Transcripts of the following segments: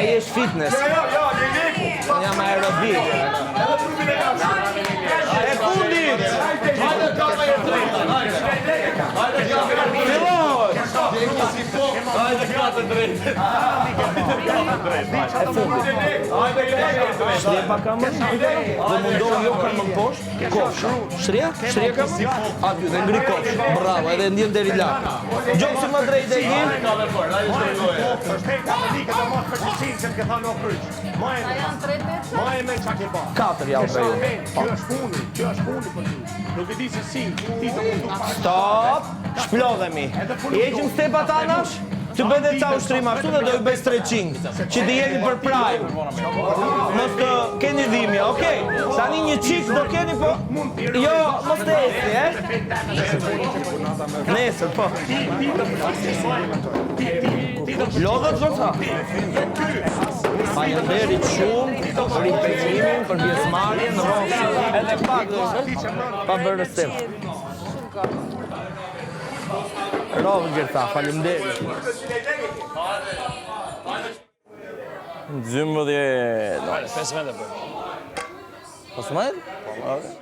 Ai është fitness. Unë jam aerobik. E fundit! Fillon! Hajde katë drejtë. E fundit. Shrjepa kam dhe mundohu jo kam më poshtë, kofsh. Shrje kam? Aty, dhe ngri kofsh. Bravo, edhe ndjen deri lart. Gjokë si më drejtë e një. Katër javë për ju. Stop! Shplodhemi. Heqim stepat anash, që bëjnë ca ushtrim ashtu dhe do i bëj stretching, që të jemi për prime. Mos të keni dhimja, okej? Tani një qik do keni, po... Jo, mos të esi, Nesër, po. Lodhët, gota? Falenderit shumë për impresimin, për pjesëmarrjen, rrosi, edhe pak pa bërë step. Rovë gjitha, falenderit. 12. 15 për. 15?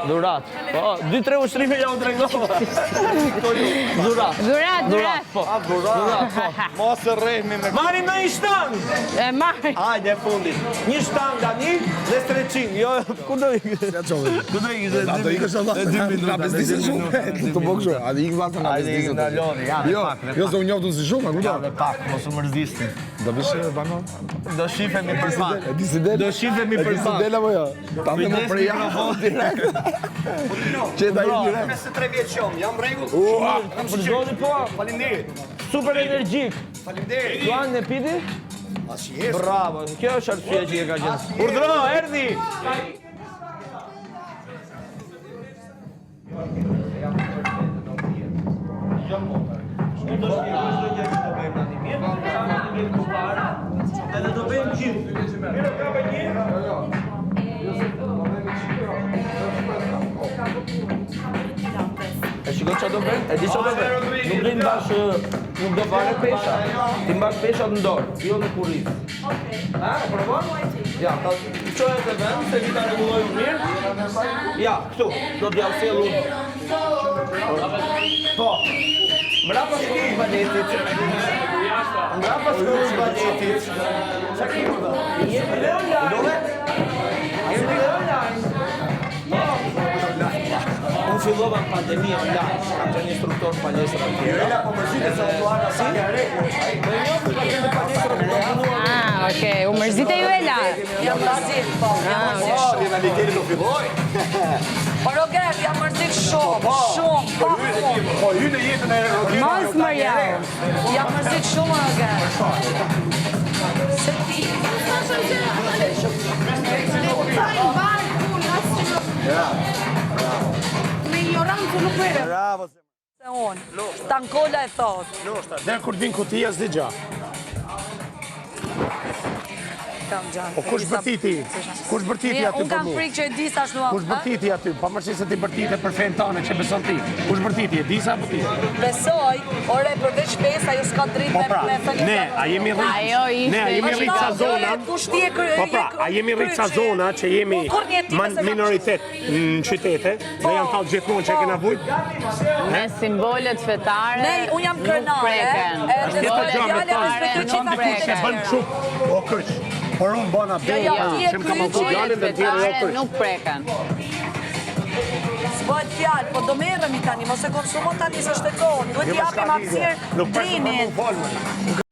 Durat. Po, 2-3 ushtrime ja u tregova. Durat. Po. Mos e rrehni me. Marrim në një shtang. E marr. Hajde fundit. Një shtang tani dhe stretching. Jo, ku do ikë? Ku do ikë? Do ikë sa 2 minuta. Bezdisin shumë. Të boksho. A di ikë vata na bezdisin. Jo, se unë njoftu si shumë, ku do? Ja, pak, mos u mërzisni. Do bish banon. Do shifemi për pak. Do shifemi për pak. Dela apo jo? Ta më për javë direkt. Që dai direkt. 53 vjeç jam rregull. Përzoni po. Faleminderit. Super energjik. Faleminderit. Juan e piti? Asnjëherë. Bravo. Kjo është arsye që e ka gjetur. Urdhëro, erdhi. Do bëjmë gjithë. Mirë ka për një? E shiko që do bëjmë? E di që do bëjmë? Nuk do mbash, nuk do fare pesha. Ti mbash peshat në dorë, jo në kurriz. Ha, e provon? Ja, ta qohet e vend, se vi ta regullojmë mirë. Ja, këtu, do t'ja usel unë. Po. Mrapa shkruj baletit. Mrapa shkruj baletit. Qa kërë da? Jemi dhe online. Jemi dhe online. Unë fillova në pandemi online. Kam që një instruktor në palestra. Joela, po mërzite se utuara sa një rregull. Okej, u mërzite Joela. Jam mërzit, po. Jam mërzit shumë. Rivaliteti do filloj. Po Roger, jam mërzit shumë, shumë, po. Po hy në jetën e Rogerit. Mos më jam. Jam mërzit shumë, Roger. Se ti. Me ignorancë nuk vere. Bravo. Se unë. Stankola e thot. Dhe kur vin kutia s'di gja. Kam gjanë. Po kush bërtiti? Kush bërtiti aty Unë për kam mu? frikë që e di sa shnuam. Kush bërtiti aty? Pa mërësi se ti bërtite për fejnë tane që beson ti. Kush bërtiti? E di sa për ti? Besoj, ore përveç pesa, ju s'ka dritë Po pra, me thënë. ne, a jemi rritë? Ajo ishte. Ne, a jemi rritë sa zona? Po pra, a jemi rritë sa zona që jemi minoritet në qytete, dhe janë thallë gjithmonë që e kena vujt? Me simbolet fetare Ne, unë jam nuk krenare. preken. Edhe Simbolet fetare fetare nuk Se preken. bën quk, o këq. Por unë bëna bejë, jo, që më kam alku djalin dhe tjere o Fetare këq. nuk preken. S'bëhet fjalë, po do merremi tani, mos e konsumo tani s'është e kohë. Duhet Jo, t'i japim hapësirë Nuk përse për drinit. më folë.